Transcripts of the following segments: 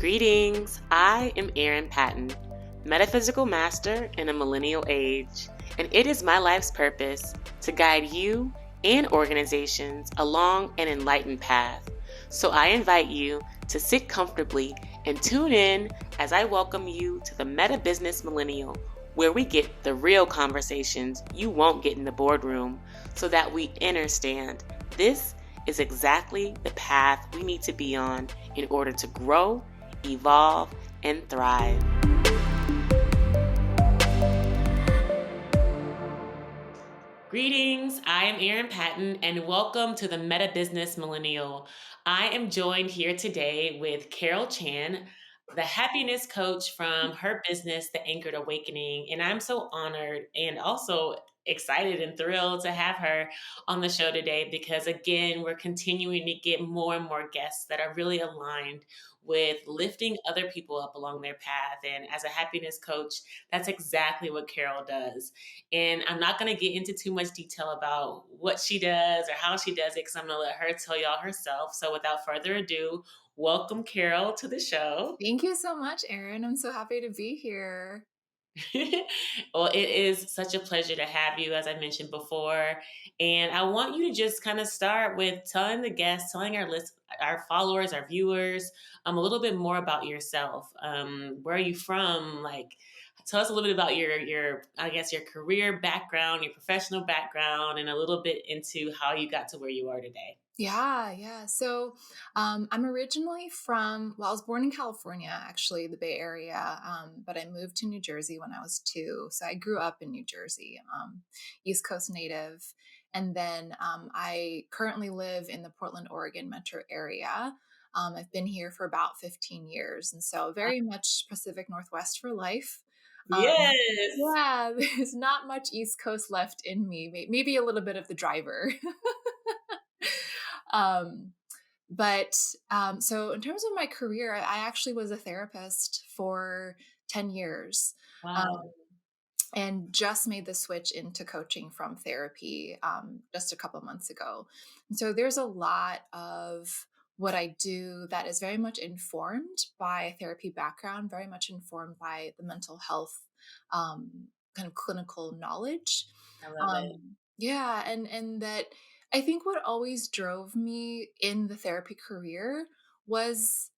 Greetings, I am Erin Patton, metaphysical master in a millennial age, and it is my life's purpose to guide you and organizations along an enlightened path. So I invite you to sit comfortably and tune in as I welcome you to the Meta Business Millennial, where we get the real conversations you won't get in the boardroom so that we understand this is exactly the path we need to be on in order to grow, evolve, and thrive. Greetings, I am Erin Patton, and welcome to the Meta Business Millennial. I am joined here today with Karel Chan, the happiness coach from her business, The Anchored Awakening. And I'm so honored and also excited and thrilled to have her on the show today because, again, we're continuing to get more and more guests that are really aligned with lifting other people up along their path. And as a happiness coach, that's exactly what Karel does. And I'm not going to get into too much detail about what she does or how she does it because I'm going to let her tell y'all herself. So without further ado, welcome Karel to the show. Thank you so much, Erin. I'm so happy to be here. Well, it is such a pleasure to have you, as I mentioned before. And I want you to just kind of start with telling the guests, telling our followers, our viewers, a little bit more about yourself. Where are you from? Like, tell us a little bit about your, I guess, your career background, your professional background, and a little bit into how you got to where you are today. Yeah. I'm originally I was born in California, actually, the Bay Area, but I moved to New Jersey when I was 2. So I grew up in New Jersey, East Coast native. And then I currently live in the Portland, Oregon metro area. I've been here for about 15 years. And so very much Pacific Northwest for life. Um, Yes. yeah, there's not much East Coast left in me, maybe a little bit of the driver. um, so in terms of my career, I actually was a therapist for 10 years. Wow. Um, and just made the switch into coaching from therapy just a couple months ago. And so there's a lot of what I do that is very much informed by a therapy background, very much informed by the mental health kind of clinical knowledge. I love it. Yeah, and that I think what always drove me in the therapy career was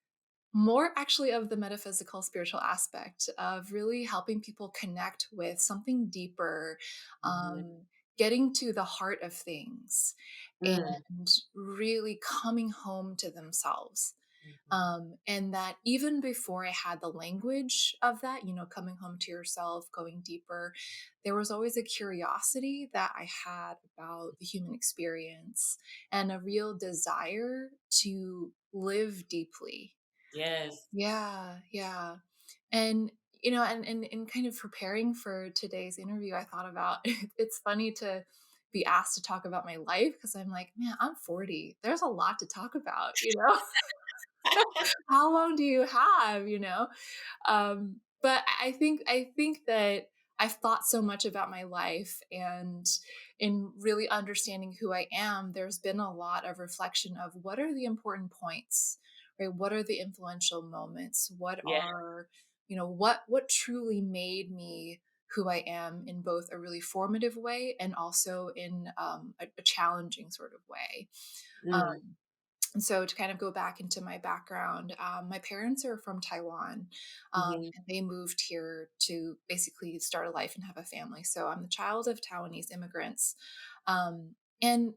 more actually of the metaphysical spiritual aspect of really helping people connect with something deeper, Mhm. getting to the heart of things, Mm. and really coming home to themselves. Mhm. And that even before I had the language of that, coming home to yourself, going deeper, there was always a curiosity that I had about the human experience and a real desire to live deeply. Yes. Yeah. And and in kind of preparing for today's interview, I thought about it's funny to be asked to talk about my life because I'm like, man, I'm 40. There's a lot to talk about. How long do you have? But I think that I've thought so much about my life, and in really understanding who I am, there's been a lot of reflection of what are the important points, right? What are the influential moments? What Yeah. are, what truly made me who I am in both a really formative way and also in a challenging sort of way. Mm. Um, and so to kind of go back into my background, my parents are from Taiwan, Mhm. and they moved here to basically start a life and have a family. So I'm the child of Taiwanese immigrants. And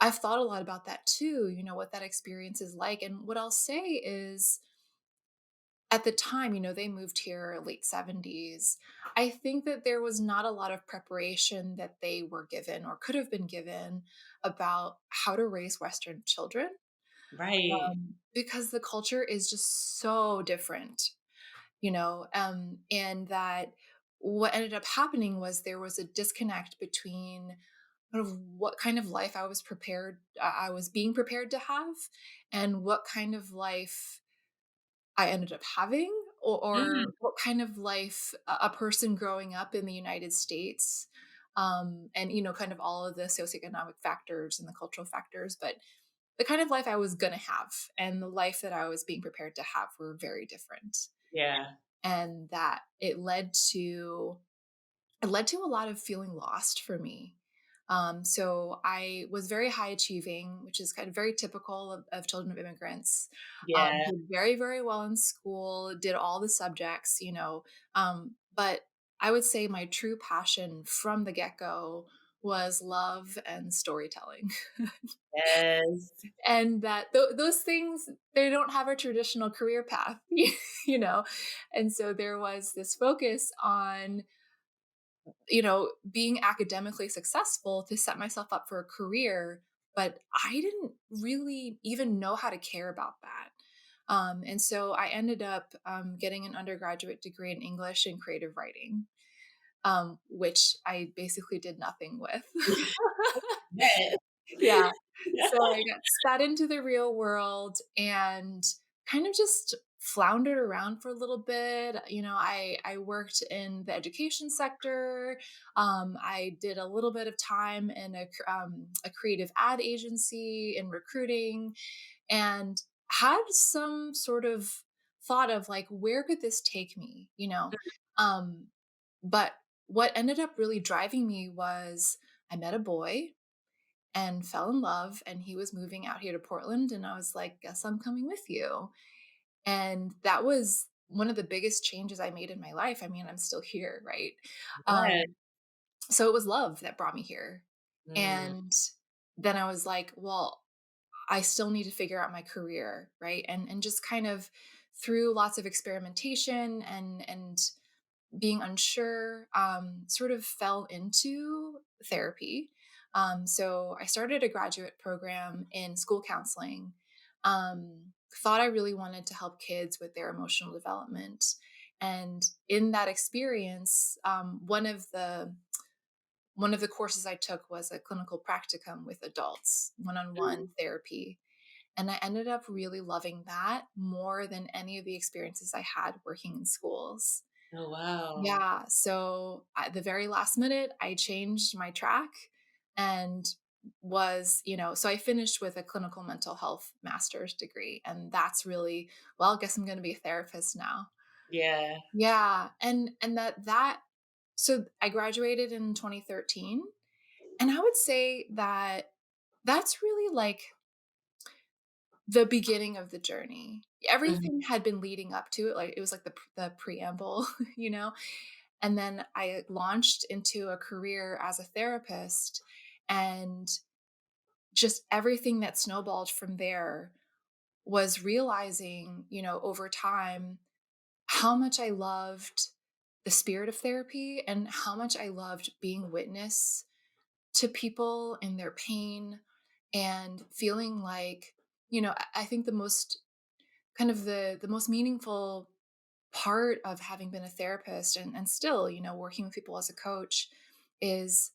I've thought a lot about that too, what that experience is like. And what I'll say is, at the time, they moved here late 70s. I think that there was not a lot of preparation that they were given or could have been given about how to raise Western children, Right. because the culture is just so different, and that what ended up happening was there was a disconnect between kind of what kind of life I was being prepared to have, and what kind of life I ended up having, or Mm. what kind of life a person growing up in the United States, and kind of all of the socioeconomic factors and the cultural factors, but the kind of life I was gonna have and the life that I was being prepared to have were very different. Yeah. And that it led to a lot of feeling lost for me. So I was very high achieving, which is kind of very typical of children of immigrants. Yeah. Did very, very well in school, did all the subjects, but I would say my true passion from the get go was love and storytelling. Yes. And that those things, they don't have a traditional career path, you know? And so there was this focus on being academically successful to set myself up for a career, but I didn't really even know how to care about that. And so I ended up getting an undergraduate degree in English and creative writing, which I basically did nothing with. Yes. Yeah. So I got spat into the real world and kind of just floundered around for a little bit. I worked in the education sector. I did a little bit of time in a creative ad agency in recruiting, and had some sort of thought of like, where could this take me? Um, but what ended up really driving me was I met a boy and fell in love, and he was moving out here to Portland, and I was like, guess I'm coming with you. And that was one of the biggest changes I made in my life. I mean, I'm still here, right? Yes. So it was love that brought me here. Mm. And then I was like, well, I still need to figure out my career, right? And just kind of through lots of experimentation and being unsure, sort of fell into therapy. So I started a graduate program in school counseling. Thought I really wanted to help kids with their emotional development. And in that experience, one of the courses I took was a clinical practicum with adults, Mm. one-on-one therapy. And I ended up really loving that more than any of the experiences I had working in schools. Oh, wow. Yeah, so at the very last minute, I changed my track and so I finished with a clinical mental health master's degree, and that's really, well, I guess I'm gonna be a therapist now. Yeah. Yeah, and so I graduated in 2013, and I would say that that's really like the beginning of the journey. Everything Mhm. had been leading up to it, like, it was like the preamble, you know? And then I launched into a career as a therapist, and just everything that snowballed from there was realizing, over time, how much I loved the spirit of therapy and how much I loved being witness to people in their pain and feeling like, I think the most meaningful part of having been a therapist and still, working with people as a coach is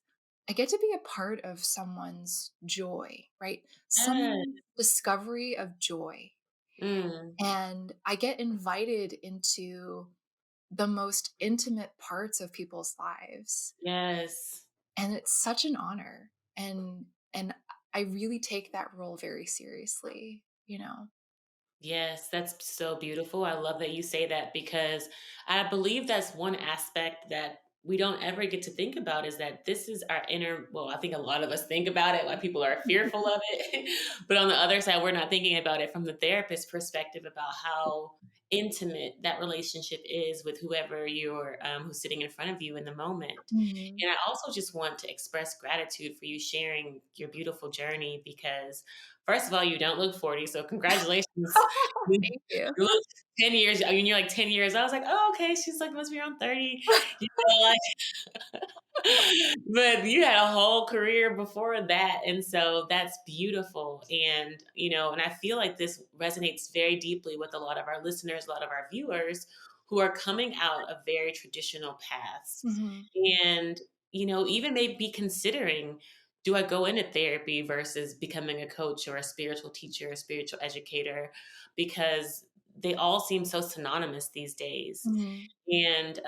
I get to be a part of someone's joy, right? Yes. Someone's discovery of joy. Mm. And I get invited into the most intimate parts of people's lives. Yes. And it's such an honor. And I really take that role very seriously. Yes, that's so beautiful. I love that you say that because I believe that's one aspect that we don't ever get to think about is that this is our inner, well, I think a lot of us think about it, like people are fearful of it. But on the other side, we're not thinking about it from the therapist perspective about how intimate that relationship is with whoever who's sitting in front of you in the moment. Mhm. And I also just want to express gratitude for you sharing your beautiful journey because first of all, you don't look 40, so congratulations. You Thank you. you look 10 years, I mean, you're like 10 years. I was like, "Oh, okay, she's like must be around 30." Like but you had a whole career before that, and so that's beautiful, and I feel like this resonates very deeply with a lot of our listeners, a lot of our viewers who are coming out of very traditional paths, Mhm. and even maybe considering, "Do I go into therapy versus becoming a coach or a spiritual teacher, a spiritual educator?" Because they all seem so synonymous these days. Mhm. And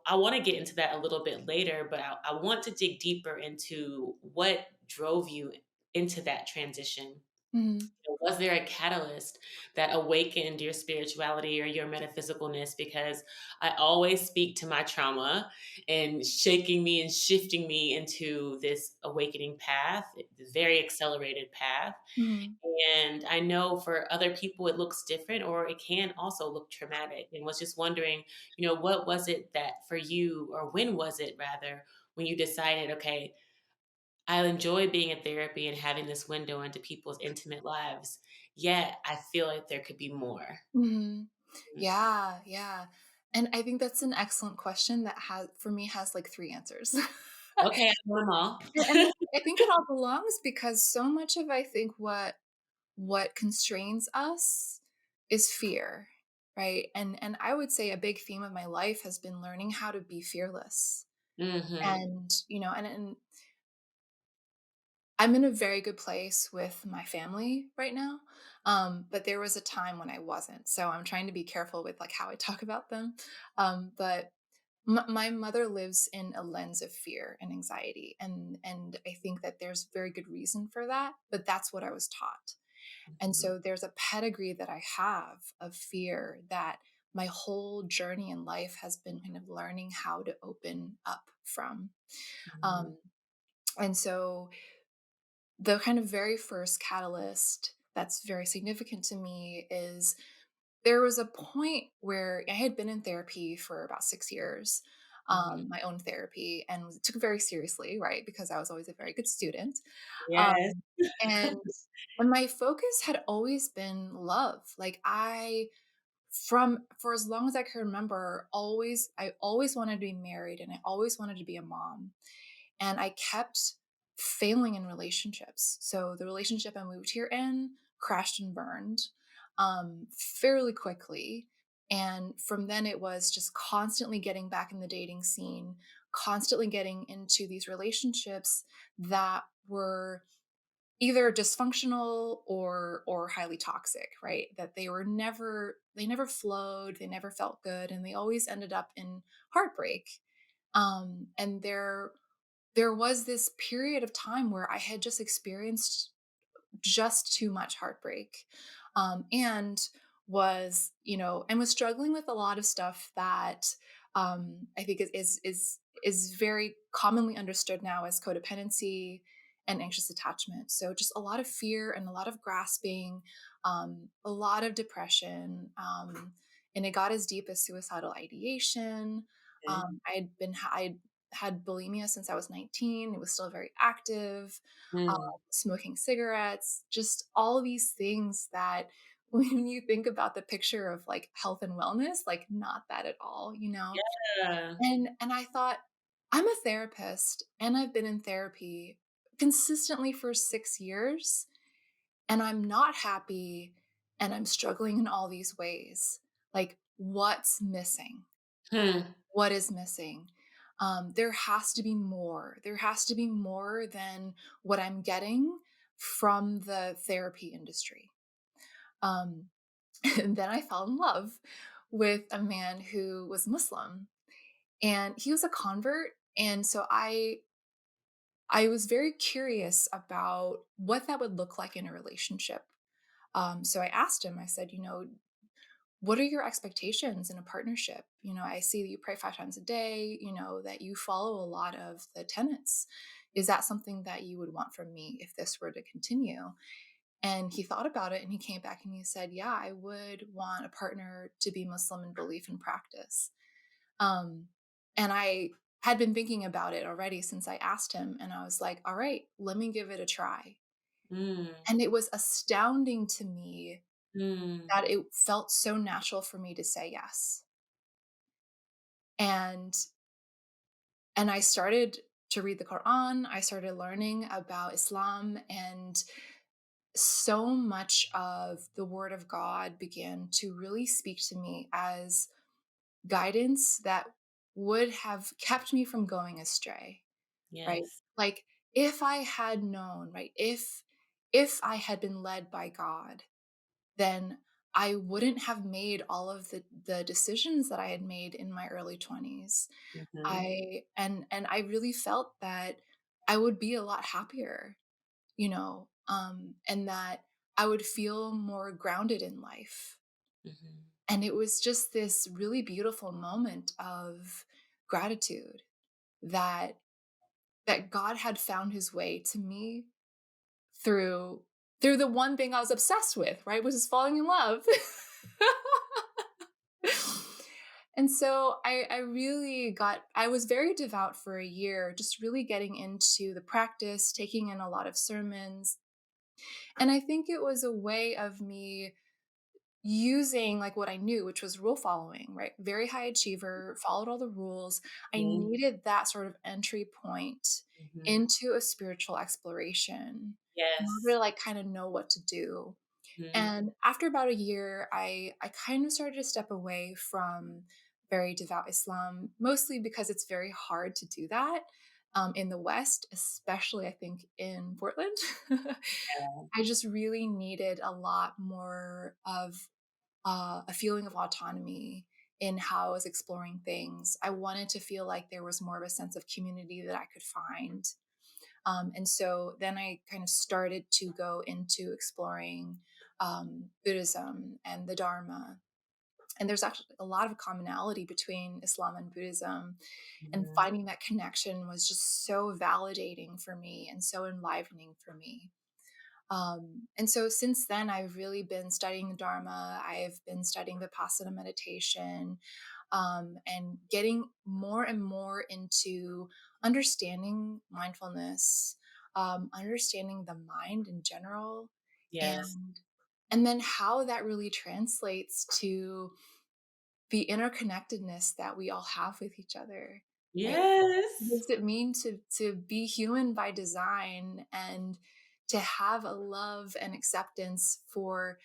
I want to get into that a little bit later, but I want to dig deeper into what drove you into that transition? Mhm. Was there a catalyst that awakened your spirituality or your metaphysicalness? Because I always speak to my trauma and shaking me and shifting me into this awakening path, this very accelerated path. Mhm. And I know for other people it looks different or it can also look traumatic. And was just wondering, what was it that for you, or when was it rather, when you decided, okay, I enjoy being in therapy and having this window into people's intimate lives, yet I feel like there could be more. Mhm. Mm. Yeah, yeah. And I think that's an excellent question that has for me has like 3 answers. Okay, I know them all. And I think it all belongs because so much of I think what constrains us is fear, right? And I would say a big theme of my life has been learning how to be fearless. Mhm. And, and I'm in a very good place with my family right now. But there was a time when I wasn't. So I'm trying to be careful with like how I talk about them. But my mother lives in a lens of fear and anxiety, and I think that there's very good reason for that. But that's what I was taught, and Mhm. so there's a pedigree that I have of fear that my whole journey in life has been kind of learning how to open up from. Mhm. Um, and so the kind of very first catalyst that's very significant to me is there was a point where I had been in therapy for about 6 years, Mhm. my own therapy, and took it very seriously, right? Because I was always a very good student. Yes. Um, and and my focus had always been love. Like from for as long as I can remember, I always wanted to be married and I always wanted to be a mom. And I kept failing in relationships. So the relationship I moved here in crashed and burned fairly quickly. And from then it was just constantly getting back in the dating scene, constantly getting into these relationships that were either dysfunctional or highly toxic, right? That they never flowed, they never felt good, and they always ended up in heartbreak. And there was this period of time where I had just experienced just too much heartbreak, and was struggling with a lot of stuff that I think is very commonly understood now as codependency and anxious attachment. So just a lot of fear and a lot of grasping, a lot of depression, and it got as deep as suicidal ideation. Okay. I had bulimia since I was 19. It was still very active, Mm. smoking cigarettes, just all these things that when you think about the picture of like health and wellness, like not that at all, you know? Yeah. And I thought, I'm a therapist and I've been in therapy consistently for 6 years and I'm not happy and I'm struggling in all these ways. Like, what's missing? Hmm. What is missing? There has to be more. There has to be more than what I'm getting from the therapy industry. Um, and then I fell in love with a man who was Muslim, and he was a convert. And so I was very curious about what that would look like in a relationship. So I asked him. I said, what are your expectations in a partnership? I see that you pray 5 times a day, that you follow a lot of the tenets. Is that something that you would want from me if this were to continue? And he thought about it and he came back and he said, yeah, I would want a partner to be Muslim in belief and practice. Um, and I had been thinking about it already since I asked him. And I was like, all right, let me give it a try. Mm. And it was astounding to me Mm. that it felt so natural for me to say yes. And I started to read the Quran, I started learning about Islam, and so much of the word of God began to really speak to me as guidance that would have kept me from going astray, right? Yes. Like if I had known, right? If I had been led by God, then I wouldn't have made all of the decisions that I had made in my early 20s. Mhm. I and I really felt that I would be a lot happier. and that I would feel more grounded in life. Mhm. And it was just this really beautiful moment of gratitude that God had found his way to me through the one thing I was obsessed with, right? Which is falling in love. And so I was very devout for a year, just really getting into the practice, taking in a lot of sermons. And I think it was a way of me using like what I knew, which was rule following, right? Very high achiever, followed all the rules. I Mhm. needed that sort of entry point Mhm. into a spiritual exploration in order Yes. to like kind of know what to do. Mhm. And after about a year, I kind of started to step away from very devout Islam, mostly because it's very hard to do that in the West, especially I think in Portland. Yeah. I just really needed a lot more of a feeling of autonomy in how I was exploring things. I wanted to feel like there was more of a sense of community that I could find. And so then I kind of started to go into exploring Buddhism and the Dharma. And there's actually a lot of commonality between Islam and Buddhism. And Mhm. finding that connection was just so validating for me and so enlivening for me. And so since then, I've really been studying the Dharma. I've been studying Vipassana meditation, and getting more and more into understanding mindfulness, understanding the mind in general, Yes. and then how that really translates to the interconnectedness that we all have with each other, right? What Yes. does it mean to be human by design and to have a love and acceptance for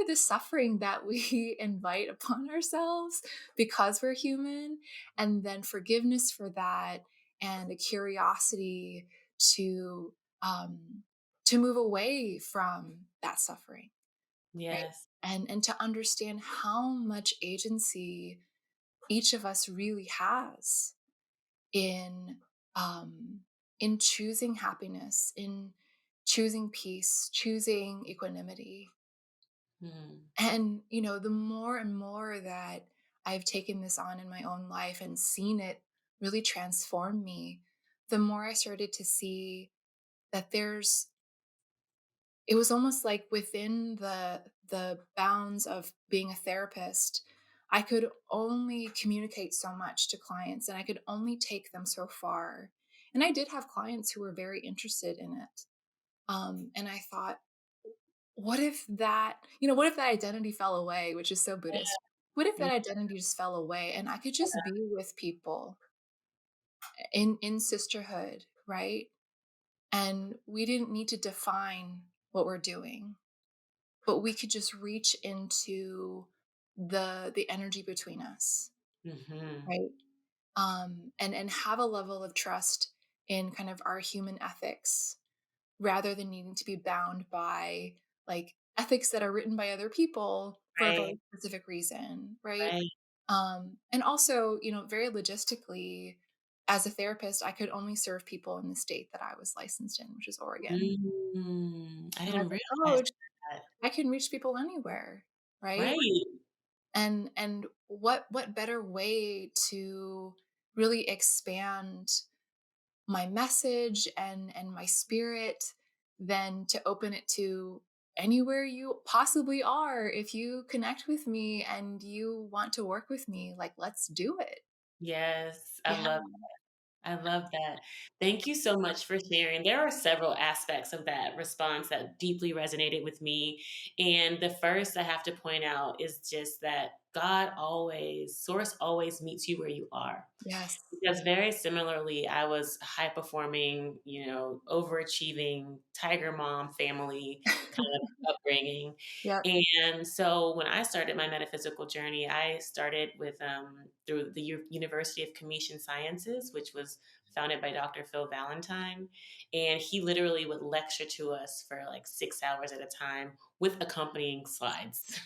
the suffering that we invite upon ourselves because we're human, and then forgiveness for that, and a curiosity to um move away from that suffering, right? Yes. And to understand how much agency each of us really has in um choosing happiness, in choosing peace, choosing equanimity. Mhm. And the more and more that I've taken this on in my own life and seen it really transform me, the more I started to see that it was almost like within the bounds of being a therapist, I could only communicate so much to clients and I could only take them so far. And I did have clients who were very interested in it. And I thought, what if that identity fell away, which is so Buddhist? What if Yeah. that identity just fell away and I could just be with people in sisterhood, right? And we didn't need to define what we're doing, but we could just reach into the energy between us, Mhm. right? And have a level of trust in kind of our human ethics rather than needing to be bound by like ethics that are written by other people for a Right. very specific reason, right? Right. And also, very logistically, as a therapist, I could only serve people in the state that I was licensed in, which is Oregon. I And I didn't was like, realize oh, that. I can reach people anywhere, right? Right. And what better way to really expand my message and my spirit than to open it to anywhere you possibly are. If you connect with me and you want to work with me, like, let's do it. Yes. Yeah. I love that. Thank you so much for sharing. There are several aspects of that response that deeply resonated with me. And the first I have to point out is just that source always meets you where you are. Yes. Because very similarly, I was high performing, overachieving tiger mom family kind of upbringing. Yep. And so when I started my metaphysical journey, I started with through the University of Commission Sciences, which was founded by Dr. Phil Valentine. And he literally would lecture to us for like 6 hours at a time with accompanying slides.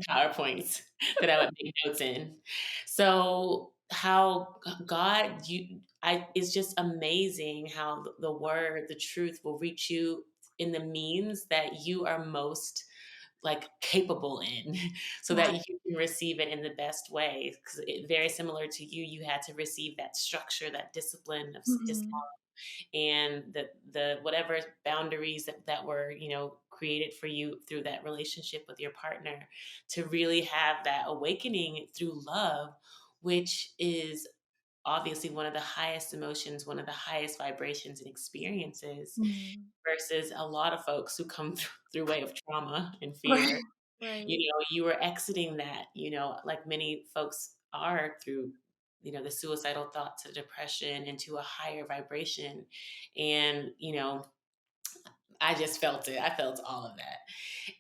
PowerPoints that I would make notes in. So how God you I it's just amazing how the word, the truth will reach you in the means that you are most like capable in so that Right. you can receive it in the best way because very similar to you, you had to receive that structure, that discipline of Islam, Mhm. and the whatever boundaries that were, created for you through that relationship with your partner, to really have that awakening through love, which is obviously one of the highest emotions, one of the highest vibrations and experiences, Mhm. versus a lot of folks who come through way of trauma and Right. fear. Right. You were exiting that, like many folks are through, the suicidal thoughts, the depression, into a higher vibration. And, I just felt it. I felt all of that.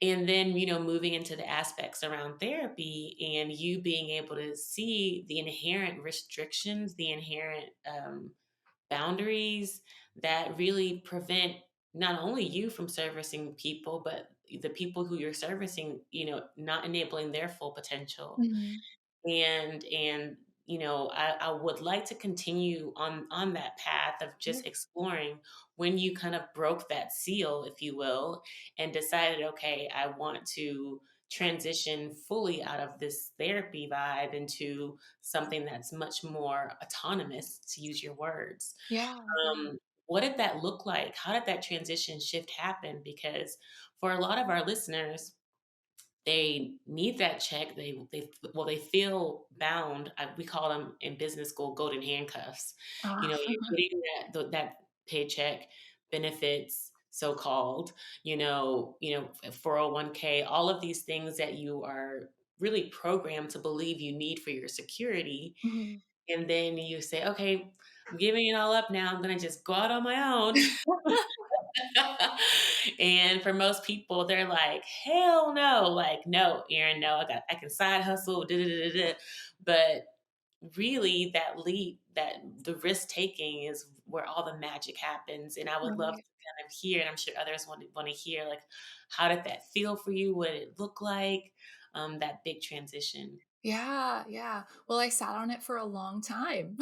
And then, moving into the aspects around therapy and you being able to see the inherent restrictions, the inherent boundaries that really prevent not only you from servicing people, but the people who you're servicing, not enabling their full potential. Mhm. And I would like to continue on that path of Yeah. just exploring when you kind of broke that seal, if you will, and decided, okay, I want to transition fully out of this therapy vibe into something that's much more autonomous, to use your words. Yeah. Yeah. What did that look like? How did that transition shift happen? Because for a lot of our listeners, they need that check. They feel bound. We call them in business school golden handcuffs. Ah. You're getting that paycheck, benefits, so called. 401k, all of these things that you are really programmed to believe you need for your security, Mhm. and then you say, okay, I'm giving it all up now. I'm gonna just go out on my own. And for most people, they're like, hell no. Like, no, Aaron, no, I can side hustle, da, da, da, da, da. But really that leap, that the risk taking is where all the magic happens. And I would love to Right. kind of hear, and I'm sure others want to hear, like, how did that feel for you? What did it look like? That big transition. Yeah, yeah. Well, I sat on it for a long time.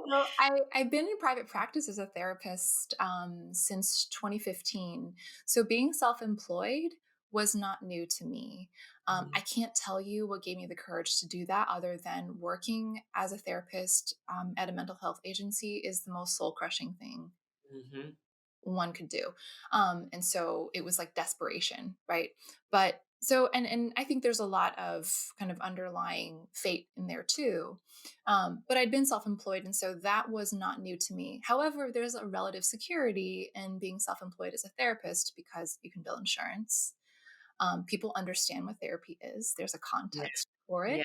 Well, I've been in private practice as a therapist since 2015. So being self-employed was not new to me. I Mhm, can't tell you what gave me the courage to do that other than working as a therapist at a mental health agency is the most soul-crushing thing mhm, one could do. And so it was like desperation, right? But so and I think there's a lot of kind of underlying fate in there too. But I'd been self-employed, and so that was not new to me. However, there's a relative security in being self-employed as a therapist because you can bill insurance. People understand what therapy is. There's a yeah, context for yeah, it,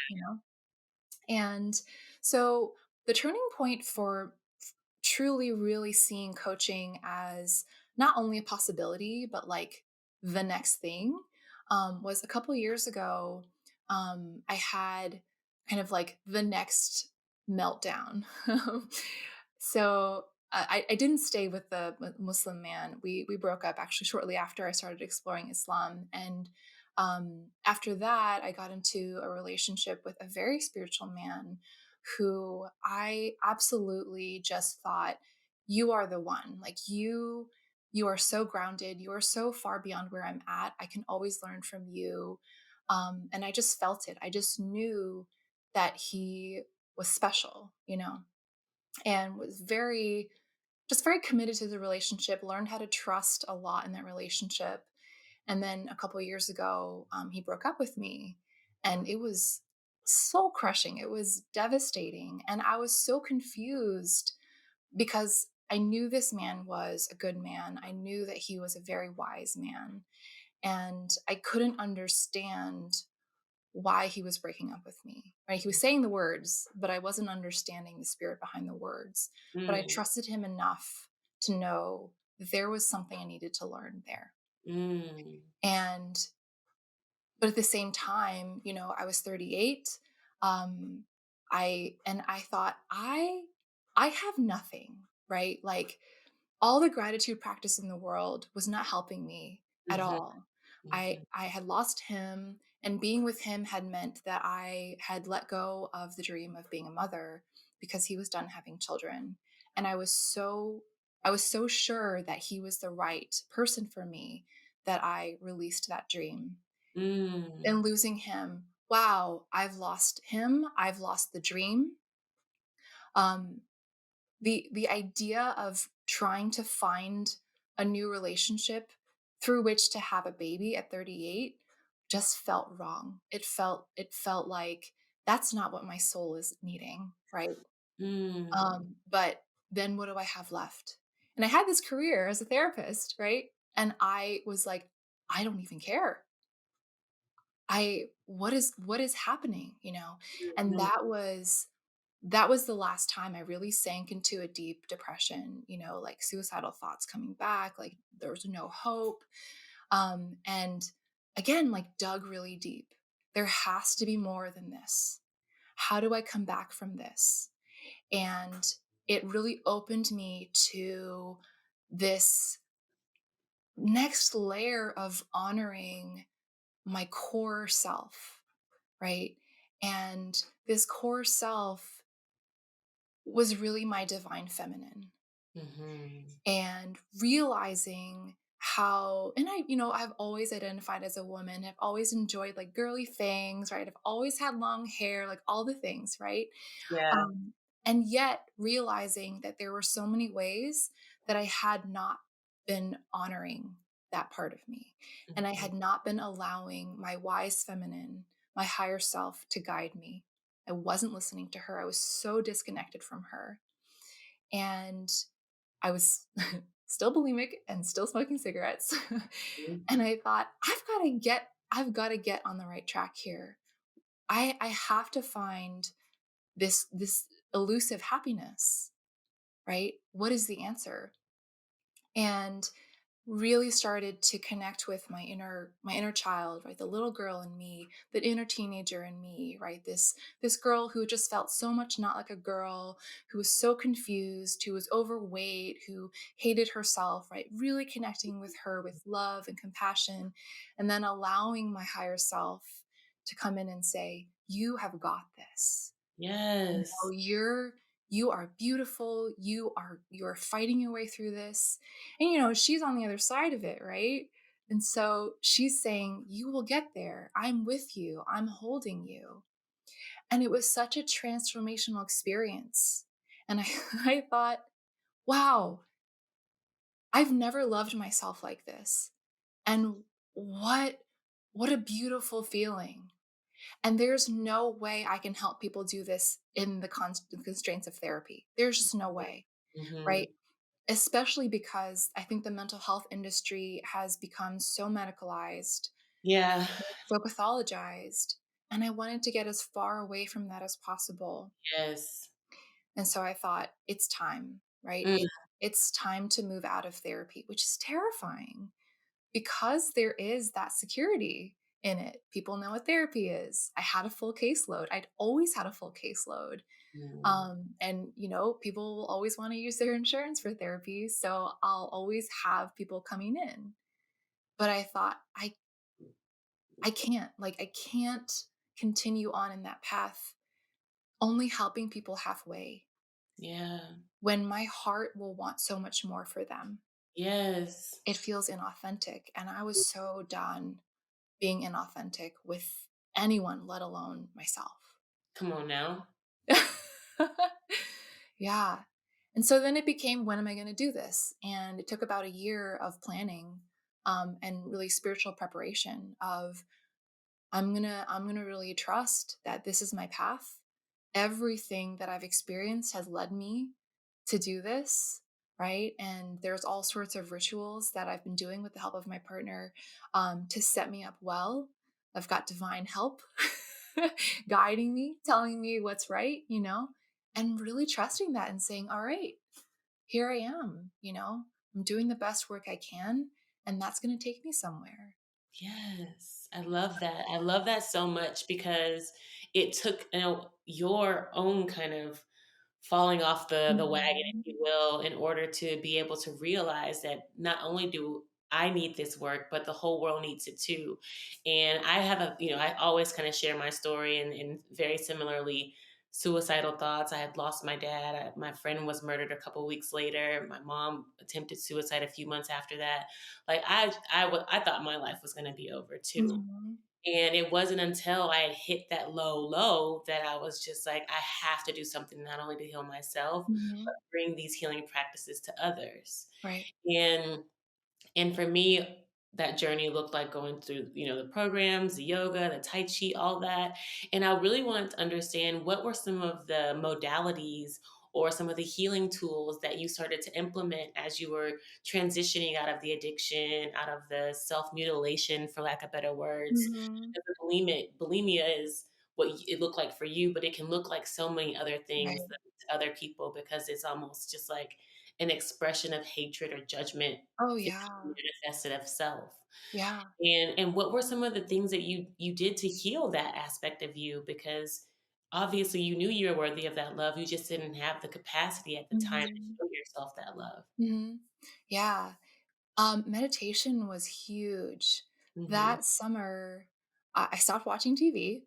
and so the turning point for truly really seeing coaching as not only a possibility but like the next thing was a couple years ago. I had kind of like the next meltdown. So I didn't stay with the Muslim man. We broke up actually shortly after I started exploring Islam, and after that I got into a relationship with a very spiritual man who I absolutely just thought, you are the one. Like you are so grounded. You are so far beyond where I'm at. I can always learn from you. And I just felt it. I just knew that he was special, and was very, just very committed to the relationship, learned how to trust a lot in that relationship. And then a couple of years ago, he broke up with me, and it was soul crushing. It was devastating. And I was so confused because I knew this man was a good man. I knew that he was a very wise man. And I couldn't understand why he was breaking up with me. Right? He was saying the words, but I wasn't understanding the spirit behind the words. But I mm, trusted him enough to know that there was something I needed to learn there. mm, And but at the same time, I was 38. I thought I have nothing, right? Like all the gratitude practice in the world was not helping me at mhm, all. Mhm. I had lost him, and being with him had meant that I had let go of the dream of being a mother because he was done having children. And I was so sure that he was the right person for me that I released that dream. Mm. And losing him, wow, I've lost him, I've lost the dream. Um, the idea of trying to find a new relationship through which to have a baby at 38 just felt wrong. It felt like that's not what my soul is needing, right? Mm. But then what do I have left? And I had this career as a therapist, right? And I was like, I don't even care. I what is happening, you know? And Mhm. that was the last time I really sank into a deep depression, you know, like suicidal thoughts coming back, like there was no hope. And again, like dug really deep. There has to be more than this. How do I come back from this? And it really opened me to this next layer of honoring my core self, right? And this core self was really my divine feminine. Mhm. And realizing how, and I, you know, I've always identified as a woman. I've always enjoyed like girly things, right? I've always had long hair, like all the things, right? Yeah. Um, and yet realizing that there were so many ways that I had not been honoring that part of me. And I Mhm. had not been allowing my wise feminine, my higher self to guide me. I wasn't listening to her. I was so disconnected from her. And I was still bulimic and still smoking cigarettes. Mhm. And I thought, I've got to get on the right track here. I have to find this elusive happiness, right? What is the answer? And really started to connect with my inner child, right? The little girl in me, the inner teenager in me, right? This girl who just felt so much not like a girl, who was so confused, who was overweight, who hated herself, right? Really connecting with her with love and compassion, and then allowing my higher self to come in and say, "You have got this. You know, Yes. you are beautiful. You're fighting your way through this." And you know, she's on the other side of it, right? And so she's saying, "You will get there. I'm with you. I'm holding you." And it was such a transformational experience. And I I thought, "Wow, I've never loved myself like this." And what what a beautiful feeling. And there's no way I can help people do this in the constraints of therapy. There's just no way, Mhm. right? Especially because I think the mental health industry has become so medicalized, Yeah. so pathologized. And I wanted to get as far away from that as possible. Yes. And so I thought, it's time, right? Mm. It's time to move out of therapy, which is terrifying because there is that security in it. People know what therapy is. I had a full caseload. I'd always had a full caseload. Mm. And you know, people will always want to use their insurance for therapy. So I'll always have people coming in. But I thought, I can't, like, I can't continue on in that path, only helping people halfway Yeah. when my heart will want so much more for them. Yes. It feels inauthentic. And I was so done being inauthentic with anyone, let alone myself. Come on now. Yeah. And so then it became, when am I going to do this? And it took about a year of planning, and really spiritual preparation of, I'm gonna really trust that this is my path. Everything that I've experienced has led me to do this, right? And there's all sorts of rituals that I've been doing with the help of my partner, to set me up well. I've got divine help guiding me, telling me what's right, you know, and really trusting that and saying, all right, here I am, you know, I'm doing the best work I can, and that's going to take me somewhere. Yes. I love that. I love that so much because it took, your own kind of falling off the wagon, if Mhm. you will, in order to be able to realize that not only do I need this work, but the whole world needs it too. And I have I always kind of share my story and very similarly, suicidal thoughts. I had lost my dad. My friend was murdered a couple weeks later. My mom attempted suicide a few months after that. Like I thought my life was going to be over too. Mhm. And it wasn't until I had hit that low that I was just like, I have to do something not only to heal myself, but Mhm. bring these healing practices to others. Right. And for me, that journey looked like going through, the programs, the yoga, the tai chi, all that. And I really wanted to understand what were some of the modalities or some of the healing tools that you started to implement as you were transitioning out of the addiction, out of the self mutilation, for lack of better words. Mhm. Because bulimia is what it looked like for you, but it can look like so many other things Right. to other people because it's almost just like an expression of hatred or judgment Oh, physically yeah. manifested of self. Yeah. And what were some of the things that you did to heal that aspect of you? Because obviously you knew you were worthy of that love, you just didn't have the capacity at the time to Mhm. show yourself that love. Mhm. Yeah. Meditation was huge. Mhm. That summer, I stopped watching TV.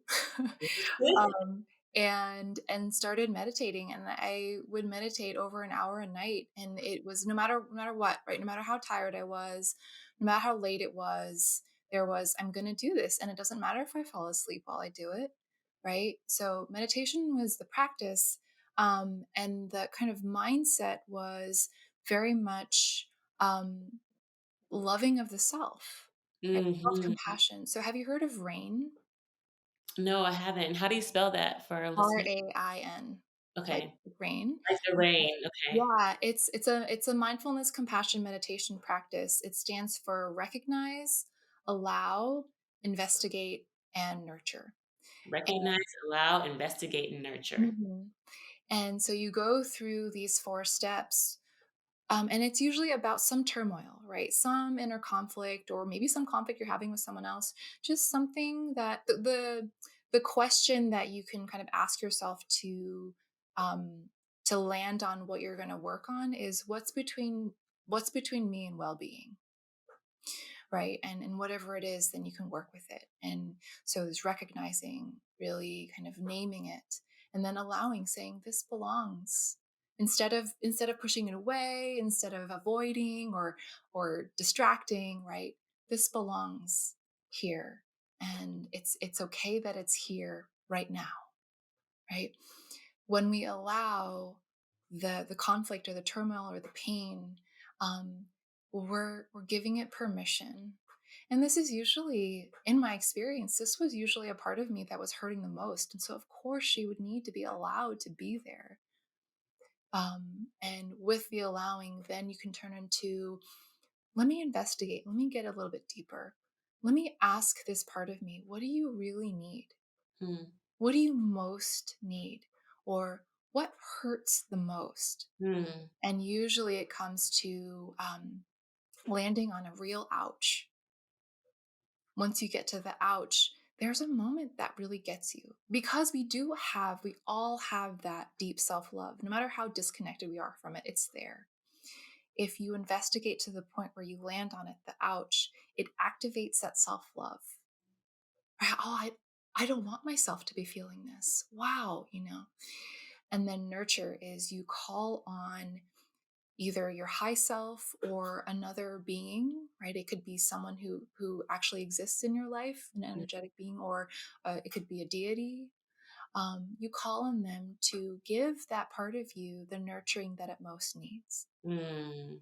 Good. um, and started meditating, and I would meditate over an hour a night, and it was no matter what, right? No matter how tired I was, no matter how late it was, there was, I'm gonna do this, and it doesn't matter if I fall asleep while I do it, right? So meditation was the practice, and the kind of mindset was very much um, loving of the self, right? Mhm. Self-compassion. So have you heard of RAIN? No, I haven't. How do you spell that for our listeners? RAIN, like Okay. rain. Like the rain, okay. Yeah, it's a mindfulness compassion meditation practice. It stands for recognize, allow, investigate, and nurture. Recognize, allow, investigate, and nurture. Mhm. And so you go through these 4 steps. And it's usually about some turmoil, right? Some inner conflict, or maybe some conflict you're having with someone else. Just something that the question that you can kind of ask yourself um, to land on what you're going to work on is what's between me and well-being, right? And whatever it is, then you can work with it. And so there's recognizing, really kind of naming it, and then allowing, saying this belongs, instead of pushing it away, instead of avoiding or distracting, right? This belongs here, and it's okay that it's here right now, right? When we allow the conflict or the turmoil or the pain, um, we're giving it permission. And this is usually, in my experience, this was usually a part of me that was hurting the most. And so, of course, she would need to be allowed to be there. And with the allowing, then you can turn into, let me investigate, let me get a little bit deeper. Let me ask this part of me, what do you really need? Hmm. What do you most need? Or what hurts the most? Hmm. And usually it comes to landing on a real ouch. Once you get to the ouch, there's a moment that really gets you, because we all have that deep self love. No matter how disconnected we are from it, it's there. If you investigate to the point where you land on it, the ouch, it activates that self love. I don't want myself to be feeling this. Wow. And then nurture is you call on either your high self or another being, right? It could be someone who actually exists in your life, an energetic being, or it could be a deity. You call on them to give that part of you the nurturing that it most needs. Hmm.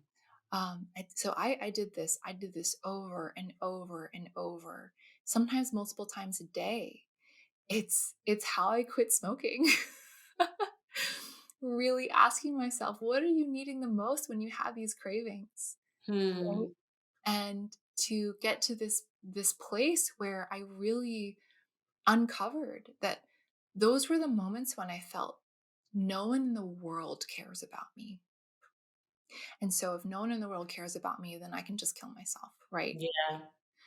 So I did this. I did this over and over and over, sometimes multiple times a day. It's how I quit smoking. Really asking myself, what are you needing the most when you have these cravings? Right? Hmm. And to get to this place where I really uncovered that those were the moments when I felt no one in the world cares about me. And so if no one in the world cares about me, then I can just kill myself, right? Yeah.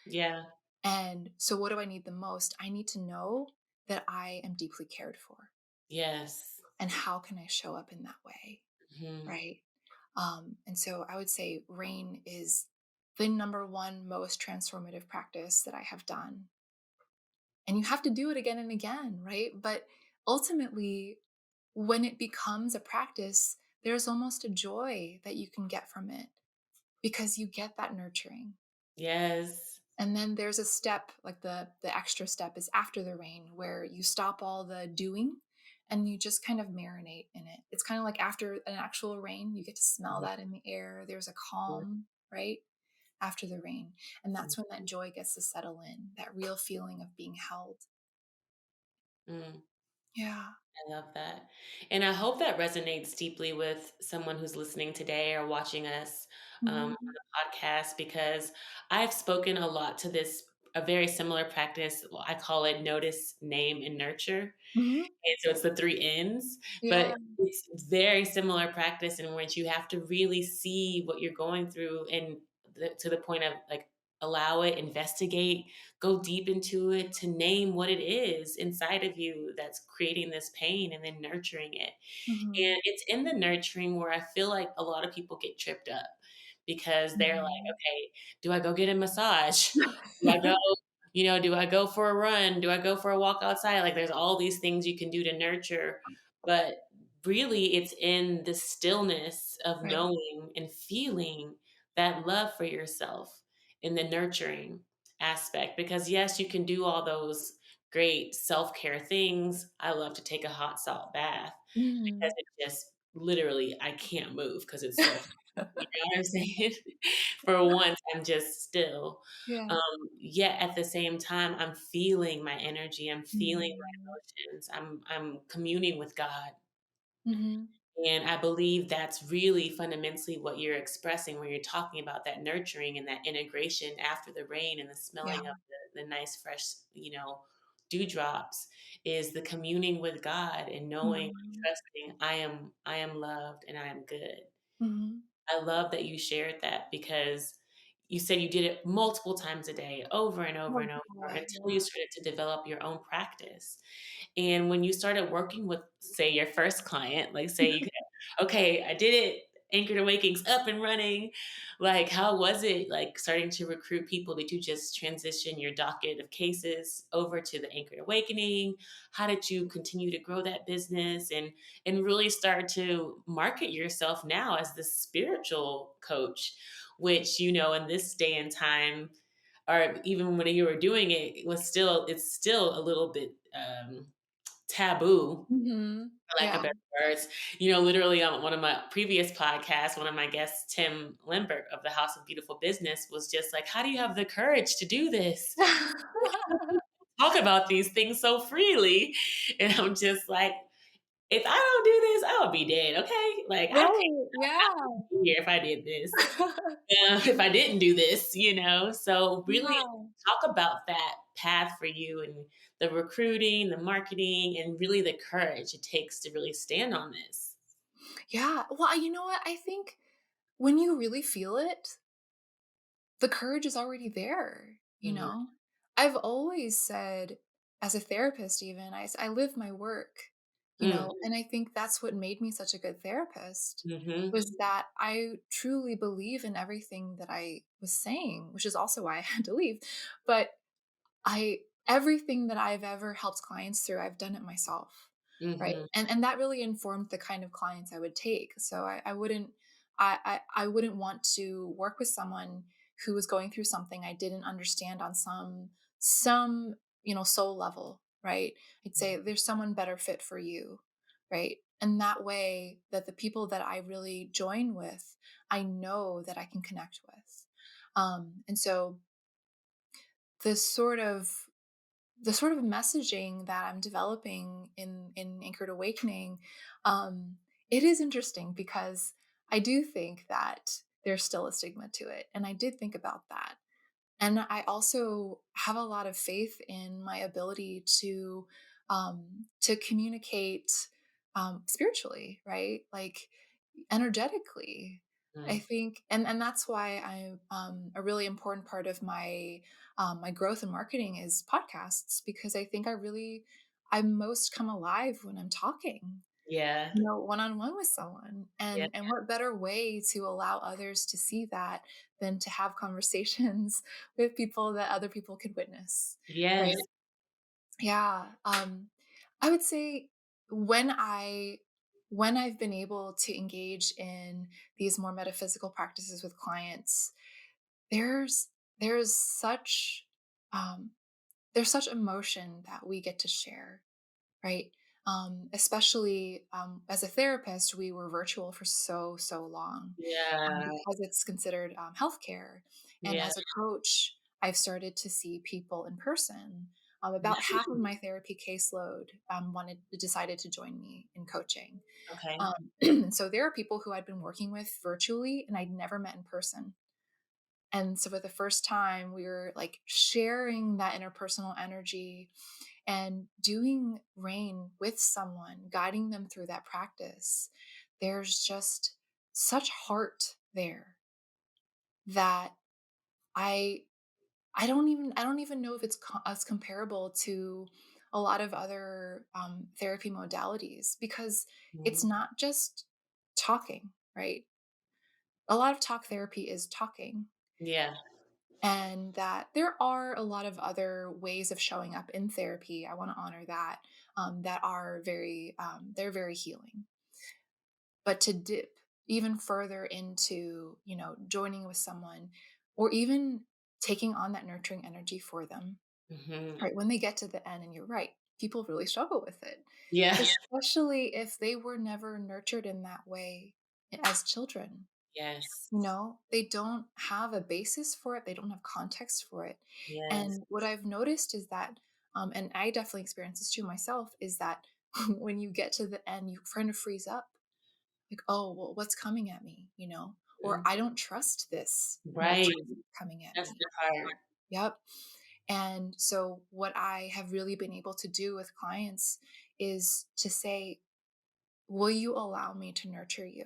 Yeah. And so what do I need the most? I need to know that I am deeply cared for. Yes. And how can I show up in that way? Mhm. Right. And so I would say rain is the number one most transformative practice that I have done. And you have to do it again and again, right? But ultimately, when it becomes a practice, there's almost a joy that you can get from it because you get that nurturing. Yes. And then there's a step, like the extra step is after the rain, where you stop all the doing and you just kind of marinate in it. It's kind of like after an actual rain, you get to smell Mhm. that in the air. There's a calm, right? After the rain. And that's when that joy gets to settle in, that real feeling of being held. Mm. Yeah. I love that. And I hope that resonates deeply with someone who's listening today or watching us on Mhm. the podcast, because I've spoken a lot to this, a very similar practice. Well, I call it notice, name, and nurture. Mhm. And so it's the 3 N's, Yeah. but it's very similar practice in which you have to really see what you're going through and to the point of like allow it, investigate, go deep into it to name what it is inside of you that's creating this pain and then nurturing it. Mhm. And it's in the nurturing where I feel like a lot of people get tripped up because they're like, Mhm. okay, do I go get a massage? Do I go, do I go for a run? Do I go for a walk outside? Like there's all these things you can do to nurture, but really it's in the stillness of Right. knowing and feeling that love for yourself in the nurturing aspect. Because yes, you can do all those great self-care things. I love to take a hot salt bath because Mhm. it just literally I can't move because it's so hot. You know what I'm saying? For once, I'm just still. Yeah. Yet at the same time, I'm feeling my energy. I'm feeling Mhm. my emotions. I'm communing with God. Mhm. And I believe that's really fundamentally what you're expressing when you're talking about that nurturing and that integration after the rain and the Yeah. smelling of the nice fresh, dewdrops is the communing with God and knowing and Mhm. trusting I am loved and I am good. Mhm. I love that you shared that because you said you did it multiple times a day, over and over Oh and over god, until you yeah. started to develop your own practice. And when you started working with, say, your first client, like say you okay, I did it, Anchored Awakening's up and running. Like, how was it like starting to recruit people? Did you just transition your docket of cases over to the Anchored Awakening? How did you continue to grow that business and really start to market yourself now as the spiritual coach, which, in this day and time, or even when you were doing it, it's still a little bit taboo, Mhm. for lack Yeah. of better words. Literally on one of my previous podcasts, one of my guests, Tim Limberg of the House of Beautiful Business, was just like, how do you have the courage to do this? Talk about these things so freely. And I'm just like, if I don't do this, I would be dead. Okay. Like Right, I yeah. wouldn't be here if I did this. If I didn't do this. So really Yeah. talk about that path for you and the recruiting, the marketing, and really the courage it takes to really stand on this. Yeah. Well, you know what? I think when you really feel it, the courage is already there, you Mhm, know? I've always said, as a therapist even, I live my work, mm, and I think that's what made me such a good therapist, mhm, was that I truly believe in everything that I was saying, which is also why I had to leave. But I everything that I've ever helped clients through, I've done it myself, right? mhm, And that really informed the kind of clients I would take. So I wouldn't want to work with someone who was going through something I didn't understand on some soul level, right? I'd say there's someone better fit for you, right? And that way that the people that I really join with, I know that I can connect with. And so the sort of the sort of messaging that I'm developing in Anchored Awakening, it is interesting because I do think that there's still a stigma to it, and I did think about that. And I also have a lot of faith in my ability to communicate spiritually, right? Like energetically. I mm. think, and that's why a really important part of my growth in marketing is podcasts, because I think I most come alive when I'm talking. Yeah. one-on-one with someone. Yeah. And what better way to allow others to see that than to have conversations with people that other people could witness, right? Yes. Yeah, I would say when I've been able to engage in these more metaphysical practices with clients, there's there's such um, there's such emotion that we get to share, right? Especially as a therapist, we were virtual for so long Yeah. because it's considered healthcare. And Yeah. as a coach, I've started to see people in person. About Yeah. half of my therapy caseload decided to join me in coaching. Okay. And so there are people who I'd been working with virtually and I'd never met in person. And so for the first time, we were like sharing that interpersonal energy and doing rain with someone, guiding them through that practice. There's just such heart there that I I don't even know if it's as comparable to a lot of other therapy modalities because it's Mhm. not just talking, right? A lot of talk therapy is talking, Yeah. and that there are a lot of other ways of showing up in therapy. I want to honor that that are they're very healing. But to dip even further into, joining with someone or even taking on that nurturing energy for them, Mhm. right? When they get to the end, and you're right, people really struggle with it, Yeah. especially if they were never nurtured in that way as children. Yes. They don't have a basis for it, they don't have context for it. Yes. And what I've noticed is that, and I definitely experience this too myself, is that when you get to the end, you kind of freeze up like, oh, well, what's coming at me, or Mm. I don't trust this Right. nurturing coming at That's me. the part. Yep. And so, what I have really been able to do with clients is to say, will you allow me to nurture you?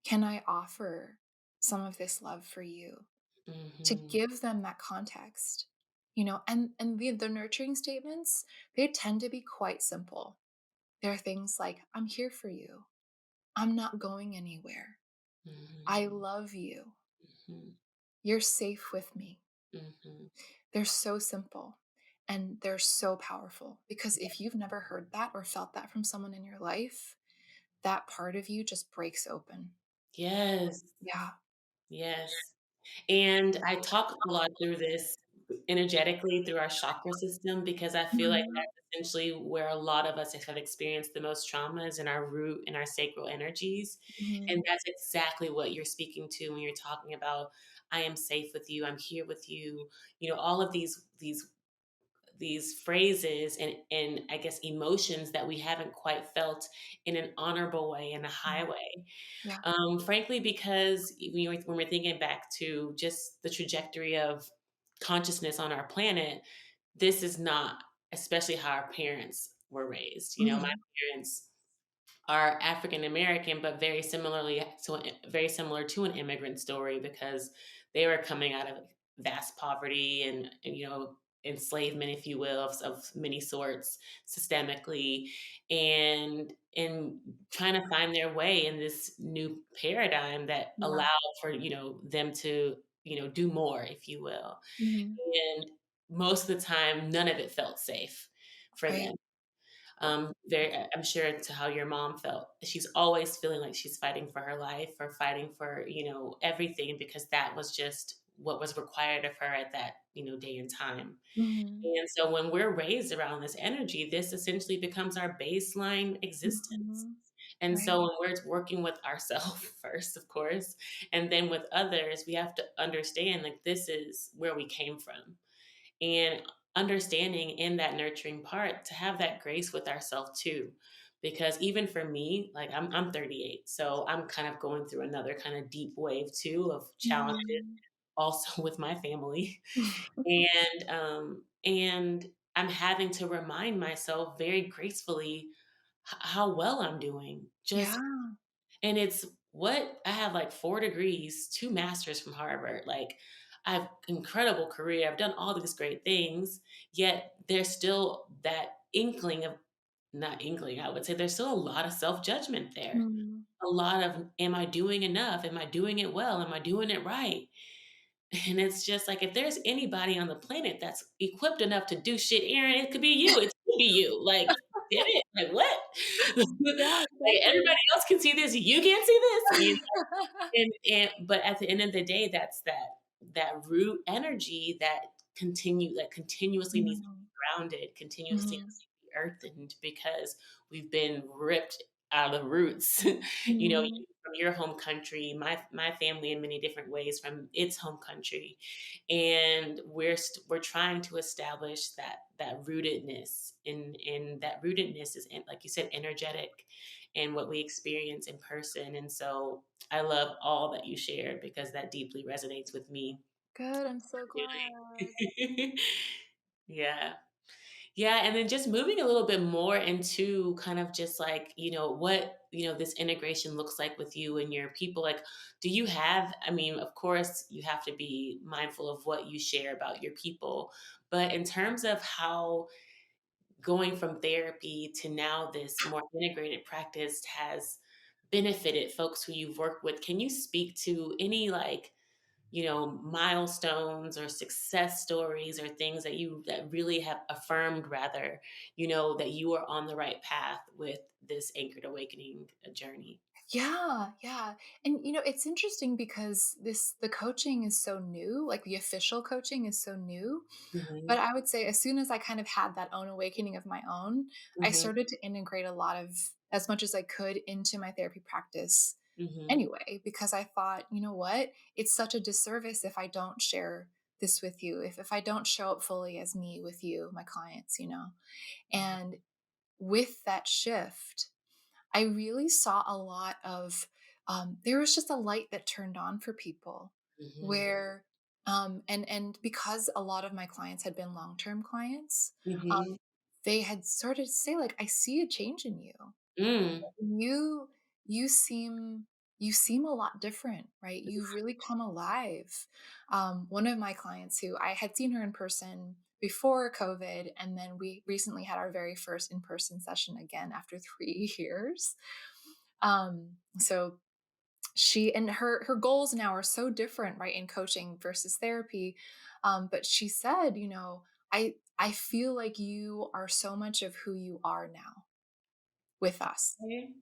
Can I offer some of this love for you? To Mhm. give them that context, and the nurturing statements, they tend to be quite simple. There are things like, I'm here for you. I'm not going anywhere. Mhm. I love you. Mhm. You're safe with me. Mhm. They're so simple and they're so powerful because if you've never heard that or felt that from someone in your life, that part of you just breaks open. Yes. Yeah. Yes. And I talk a lot through this energetically through our chakra system because I feel like Mhm. that's essentially where a lot of us have experienced the most trauma is in our root and our sacral energies. And Mhm. that's exactly what you're speaking to when you're talking about, I am safe with you, I'm here with you. All of these phrases and I guess emotions that we haven't quite felt in an honorable way, in a high Yeah. way. Yeah. Frankly, because when we're thinking back to just the trajectory of consciousness on our planet, this is not especially how our parents were raised. My Mhm. parents are African American, but very similar to an immigrant story because they were coming out of vast poverty and enslavement, if you will, of many sorts systemically, and in trying to find their way in this new paradigm that Yeah. allowed for them to do more, if you will, Mhm. and most of the time, none of it felt safe for Right. them. I'm sure to how your mom felt. She's always feeling like she's fighting for her life or fighting for, everything because that was just what was required of her at that, day and time. Mhm. And so when we're raised around this energy, this essentially becomes our baseline existence. Mhm. And so Right. when we're working with ourselves first, of course, and then with others, we have to understand like this is where we came from and understanding in that nurturing part to have that grace with ourselves too, because even for me, like I'm 38, so I'm kind of going through another kind of deep wave too of challenges Mhm. also with my family. And I'm having to remind myself very gracefully how well I'm doing, Yeah. just and it's what I have like 4 degrees, 2 masters from Harvard. Like I have incredible career. I've done all these great things, yet there's still that inkling of not inkling, I would say there's still a lot of self-judgment there. Mm. A lot of, "Am I doing enough? Am I doing it well? Am I doing it right?" And it's just like, if there's anybody on the planet that's equipped enough to do shit, Aaron, it could be you. It could be you. Like, damn it. Like, what? Yeah, Like, exactly. everybody else can see this. You can't see this. And but at the end of the day, that's that root energy that continuously needs to be Mm. grounded, continuously Mhm. needs to be earthened because we've been ripped out of the roots. Mhm. From your home country, my family in many different ways from its home country, and we're trying to establish that rootedness, and that rootedness is, like you said, energetic, and what we experience in person. And so I love all that you shared because that deeply resonates with me. Good, I'm so glad. Yeah. Yeah, and then just moving a little bit more into kind of just like, what, this integration looks like with you and your people. Like, do you have, I mean, of course, you have to be mindful of what you share about your people, but in terms of how going from therapy to now this more integrated practice has benefited folks who you've worked with, can you speak to any, like, milestones or success stories or things that really have affirmed, rather, that you are on the right path with this Anchored Awakening journey? Yeah, yeah. And it's interesting because the coaching is so new, like the official coaching is so new. But Mhm, I would say as soon as I kind of had that own awakening of my own, I mhm, started to integrate a lot of as much as I could into my therapy practice mhm, anyway, because I thought, you know what? It's such a disservice if I don't share this with you, if I don't show up fully as me with you, my clients. And with that shift, I really saw a lot of there was just a light that turned on for people mhm, where and because a lot of my clients had been long-term clients, mhm, they had started to say like, I see a change in you. mm, You you seem you seem a lot different, right? You've really come alive. One of my clients who I had seen her in person before COVID, and then we recently had our very first in-person session again after 3 years. So she and her goals now are so different, right, in coaching versus therapy. But she said, I feel like you are so much of who you are now with us. okay,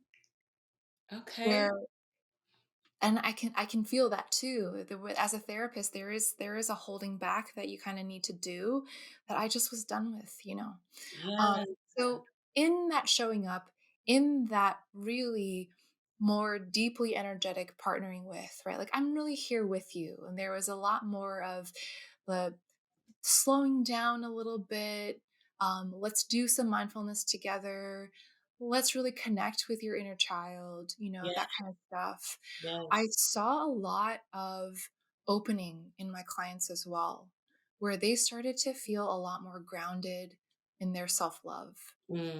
okay, Where and I can feel that too. As a therapist, there is a holding back that you kind of need to do that I just was done with. yeah, So in that showing up, in that really more deeply energetic partnering with, right? Like I'm really here with you, and there was a lot more of the slowing down a little bit. Let's do some mindfulness together. Let's really connect with your inner child, yeah, that kind of stuff. I yes, saw a lot of opening in my clients as well, where they started to feel a lot more grounded in their self love.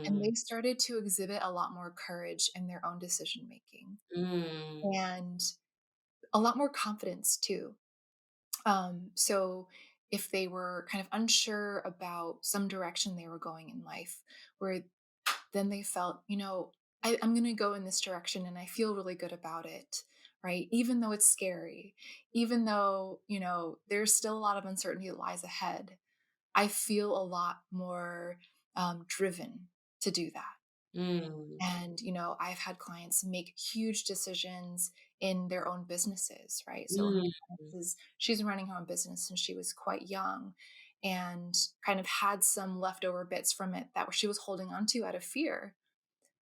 And mm, they started to exhibit a lot more courage in their own decision making mm, and a lot more confidence too. So if they were kind of unsure about some direction they were going in life, where then they felt, I'm going to go in this direction and I feel really good about it, right? Even though it's scary, even though, there's still a lot of uncertainty that lies ahead, I feel a lot more driven to do that. mm, And, I've had clients make huge decisions in their own businesses, right? So one of mm, my clients she's running her own business since she was quite young and kind of had some leftover bits from it that she was holding on to out of fear,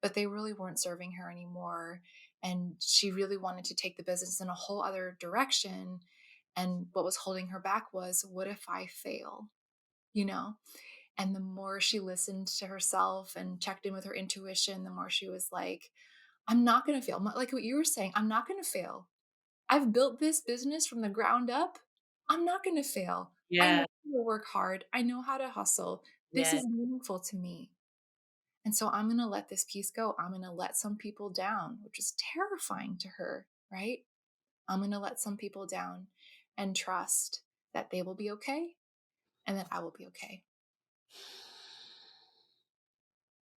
but they really weren't serving her anymore. And she really wanted to take the business in a whole other direction. And what was holding her back was, what if I fail? You know? And the more she listened to herself and checked in with her intuition, the more she was like, I'm not going to fail. Like what you were saying, I'm not going to fail. I've built this business from the ground up. I'm not going to fail. I know yeah, how to work hard. I know how to hustle. This yeah, is meaningful to me. And so I'm going to let this piece go. I'm going to let some people down, which is terrifying to her, right? I'm going to let some people down and trust that they will be okay and that I will be okay.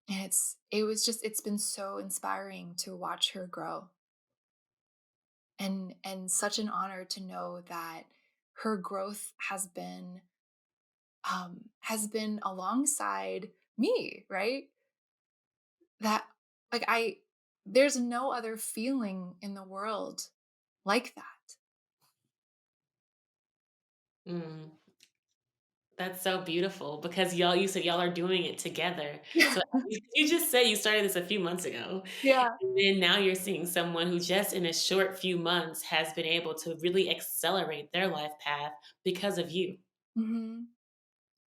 And it's been so inspiring to watch her grow, and such an honor to know that her growth has been alongside me, right? That like I there's no other feeling in the world like that. Mm. That's so beautiful because you said y'all are doing it together. Yeah. So you just said you started this a few months ago, Yeah. and then now you're seeing someone who just in a short few months has been able to really accelerate their life path because of you, Mhm.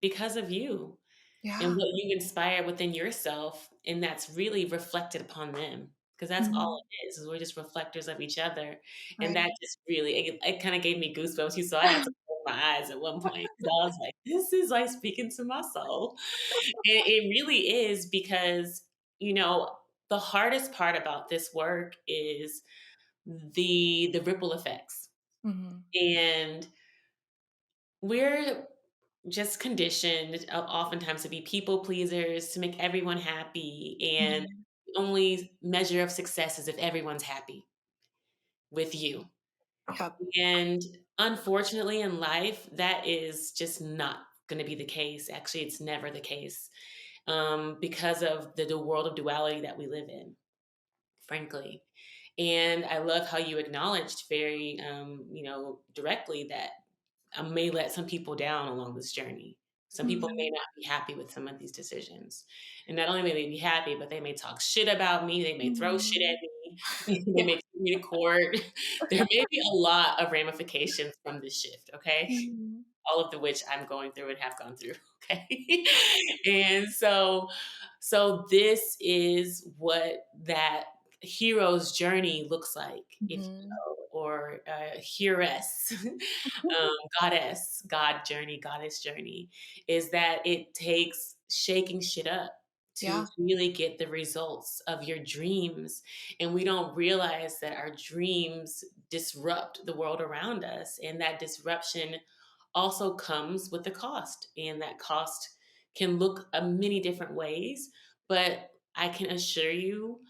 because of you, and Yeah. what you inspire within yourself, and that's really reflected upon them. Because that's all Mhm. it is we're just reflectors of each other, and that Right. just really it kinda gave me goosebumps too, so I had to close my eyes at one point because I was like, "This is, like, speaking to my soul." And it really is because, the hardest part about this work is the ripple effects. Mhm. And we're just conditioned oftentimes to be people pleasers, to make everyone happy, and Mhm. the only measure of success is if everyone's happy with you. Yep. And unfortunately in life, that is just not going to be the case. Actually, it's never the case, because of the world of duality that we live in, frankly. And I love how you acknowledged very, directly that I may let some people down along this journey. Some people may Mhm. not be happy with some of these decisions. And not only may they be happy, but they may talk shit about me. They may throw shit at Mhm. me. They may Yeah. take me to court. There may be a lot of ramifications from this shift, okay? Mhm. All of the which I'm going through and have gone through, okay? And so this is what that hero's journey looks like, if you Mhm. will, or heiress, God journey, goddess journey, is that it takes shaking shit up to Yeah. really get the results of your dreams. And we don't realize that our dreams disrupt the world around us. And that disruption also comes with a cost. And that cost can look many different ways. But I can assure you,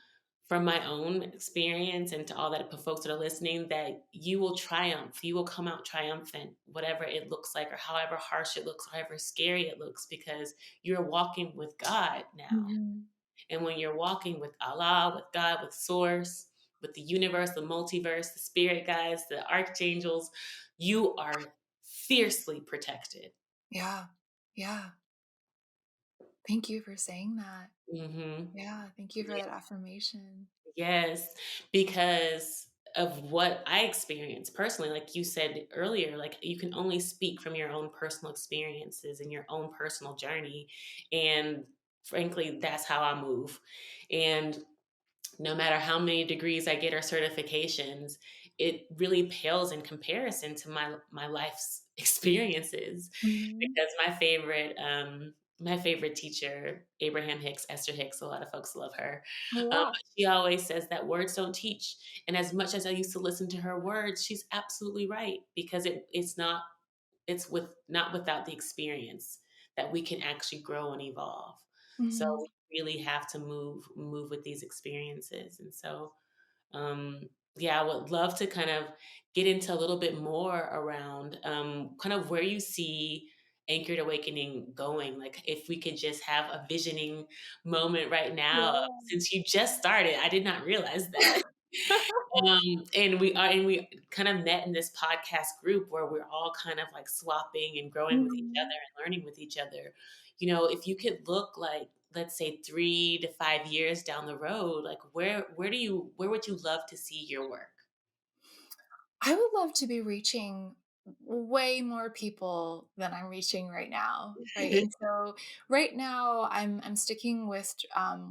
from my own experience and to all that folks that are listening, that you will triumph. You will come out triumphant, whatever it looks like, or however harsh it looks, however scary it looks, because you're walking with God now. Mhm. And when you're walking with Allah, with God, with Source, with the universe, the multiverse, the spirit guides, the archangels, you are fiercely protected. Yeah. Yeah. Thank you for saying that. Hmm. Yeah, thank you for that affirmation. Yes, because of what I experienced personally, like you said earlier, like you can only speak from your own personal experiences and your own personal journey. And frankly, that's how I move. And no matter how many degrees I get or certifications, it really pales in comparison to my life's experiences. Mhm. Because my favorite teacher, Abraham Hicks, Esther Hicks, a lot of folks love her. Yeah. She always says that words don't teach. And as much as I used to listen to her words, she's absolutely right, because it's with not without the experience that we can actually grow and evolve. So Mhm. we really have to move with these experiences. And so, yeah, I would love to kind of get into a little bit more around, kind of where you see Anchored Awakening going. Like if we could just have a visioning moment right now, Yeah. since you just started. I did not realize that. And we kind of met in this podcast group where we're all kind of like swapping and growing with each other Mhm. and learning with each other. If you could look like, let's say 3 to 5 years down the road, like where would you love to see your work? I would love to be reaching way more people than I'm reaching right now, right? And so right now I'm sticking with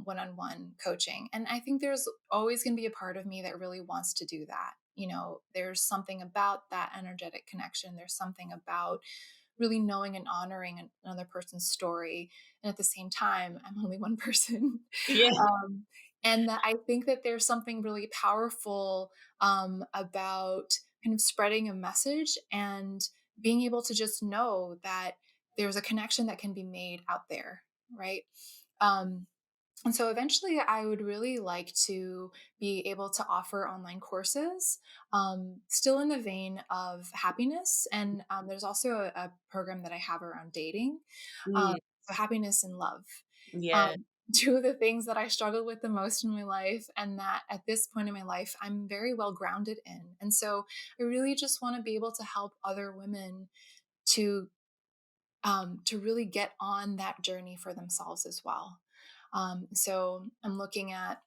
one-on-one coaching, and I think there's always going to be a part of me that really wants to do that. There's something about that energetic connection. There's something about really knowing and honoring another person's story, and at the same time, I'm only one person. Yeah. um, and that I think that there's something really powerful about kind of spreading a message and being able to just know that there's a connection that can be made out there, right? Um, And so eventually, I would really like to be able to offer online courses, still in the vein of happiness. And there's also a program that I have around dating, um, Mm, so happiness and love. yeah. Um, two of the things that I struggle with the most in my life, and that at this point in my life, I'm very well grounded in. And so I really just want to be able to help other women to to really get on that journey for themselves as well. So I'm looking at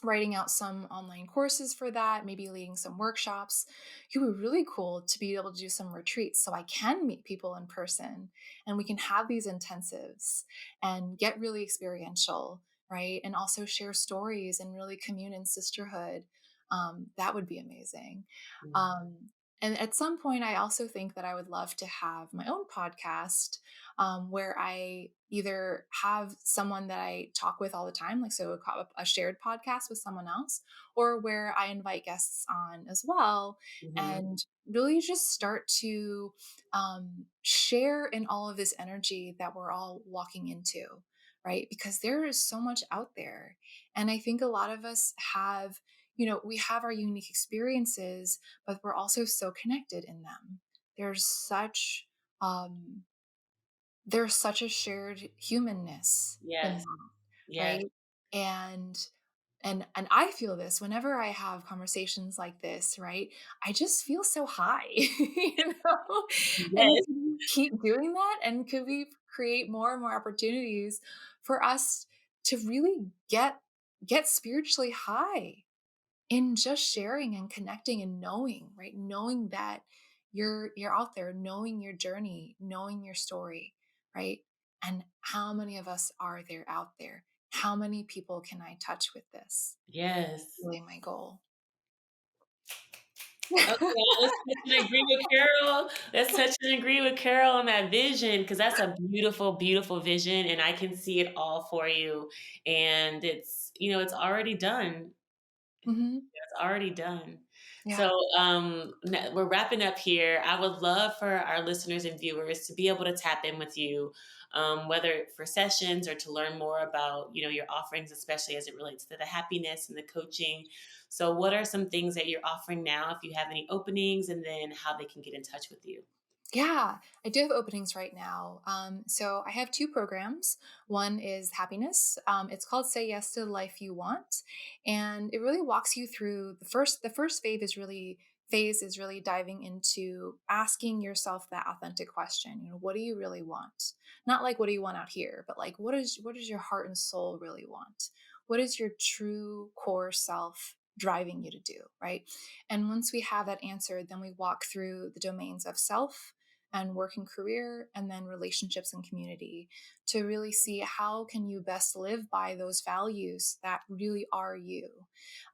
writing out some online courses for that, maybe leading some workshops. It would be really cool to be able to do some retreats so I can meet people in person and we can have these intensives and get really experiential, right? And also share stories and really commune in sisterhood. That would be amazing. Mm, Um, and at some point, I also think that I would love to have my own podcast, where I either have someone that I talk with all the time, like so a shared podcast with someone else, or where I invite guests on as well, mhm. and really just start to share in all of this energy that we're all walking into, right? Because there is so much out there. And I think a lot of us have, we have our unique experiences, but we're also so connected in them. There's such um there's such a shared humanness in Yes, that, yes, right? And and I feel this whenever I have conversations like this, right? I just feel so high, And yes, can we keep doing that? And could we create more and more opportunities for us to really get spiritually high? In just sharing and connecting and knowing, right? Knowing that you're out there, knowing your journey, knowing your story, right? And how many of us are there out there? How many people can I touch with this? yes. Really my goal. Okay, let's touch and agree with Carol. Let's touch and agree with Carol on that vision because that's a beautiful, beautiful vision, and I can see it all for you. And it's already done. Mhm. It's already done. Yeah. So, we're wrapping up here. I would love for our listeners and viewers to be able to tap in with you, whether for sessions or to learn more about, your offerings, especially as it relates to the happiness and the coaching. So, what are some things that you're offering now, if you have any openings, and then how they can get in touch with you? Yeah, I do have openings right now. So I have two programs. One is happiness. It's called "Say Yes to the Life You Want," and it really walks you through the first phase is really diving into asking yourself that authentic question. What do you really want? Not like what do you want out here, but like what does your heart and soul really want? What is your true core self driving you to do, right? And once we have that answered, then we walk through the domains of self and work and career, and then relationships and community, to really see how can you best live by those values that really are you.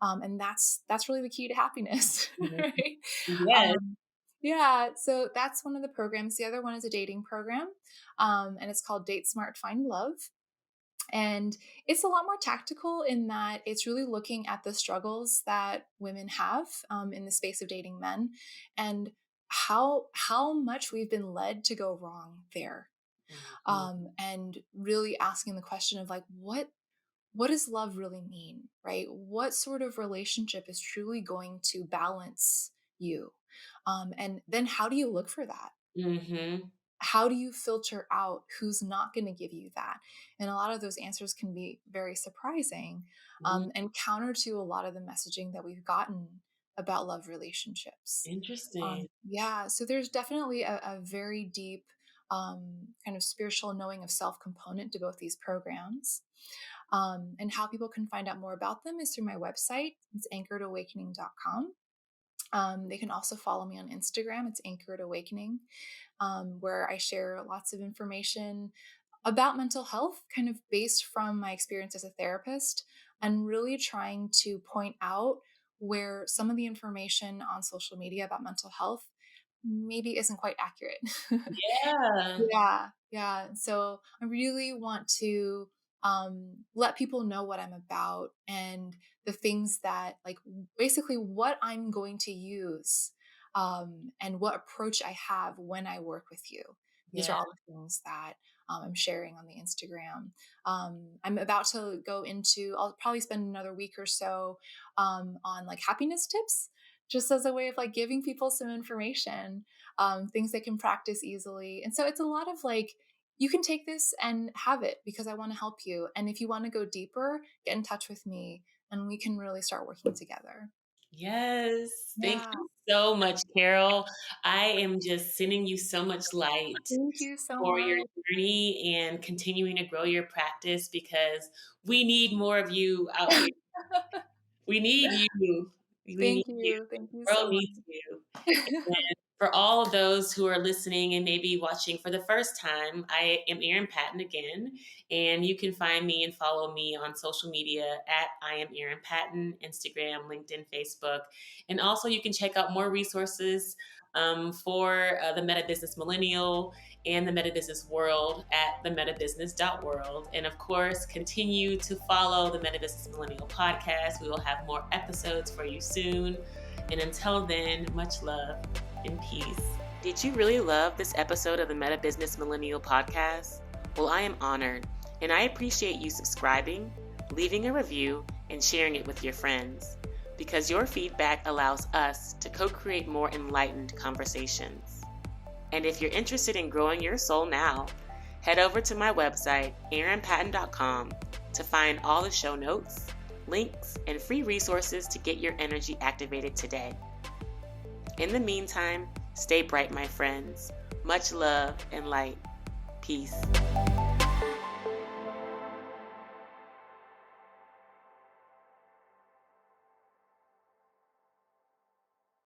And that's really the key to happiness. Mhm. Right? Yes. um, yeah, so that's one of the programs. The other one is a dating program, and it's called Date Smart Find Love. And it's a lot more tactical in that it's really looking at the struggles that women have, in the space of dating men, and how much we've been led to go wrong there. Mhm. And really asking the question of like, what does love really mean, right? What sort of relationship is truly going to balance you? And then how do you look for that? Mhm. How do you filter out who's not going to give you that? And a lot of those answers can be very surprising, Mhm. and counter to a lot of the messaging that we've gotten about love relationships. Interesting. Yeah, so there's definitely a very deep, kind of spiritual knowing of self component to both these programs. And how people can find out more about them is through my website. It's anchoredawakening.com. They can also follow me on Instagram. It's Anchored Awakening, where I share lots of information about mental health, kind of based from my experience as a therapist, and really trying to point out where some of the information on social media about mental health maybe isn't quite accurate. Yeah. Yeah, yeah. So I really want to let people know what I'm about and the things that, like, basically what I'm going to use, and what approach I have when I work with you. These are Yeah. all the things that I'm sharing on the Instagram. I'm about to go into, I'll probably spend another week or so on like happiness tips, just as a way of like giving people some information, things they can practice easily. And so it's a lot of like, you can take this and have it because I want to help you. And if you want to go deeper, get in touch with me and we can really start working together. Yes. Thank Yeah. you so much, Carol. I am just sending you so much light Thank you so for your much. journey and continuing to grow your practice because we need more of you out here. We need you. We need Thank you. you. Thank you The so world much. needs you. And for all of those who are listening and maybe watching for the first time, I am Erin Patton again, and you can find me and follow me on social media at I am Erin Patton, Instagram, LinkedIn, Facebook, and also you can check out more resources for the Meta Business Millennial and the Meta Business World at themetabusiness.world. And of course, continue to follow the Meta Business Millennial podcast. We will have more episodes for you soon. And until then, much love and peace. Did you really love this episode of the Meta Business Millennial podcast? Well, I am honored, and I appreciate you subscribing, leaving a review, and sharing it with your friends, because your feedback allows us to co-create more enlightened conversations. And if you're interested in growing your soul now, head over to my website, erinpatton.com, to find all the show notes, links, and free resources to get your energy activated today. In the meantime, stay bright, my friends. Much love and light. Peace.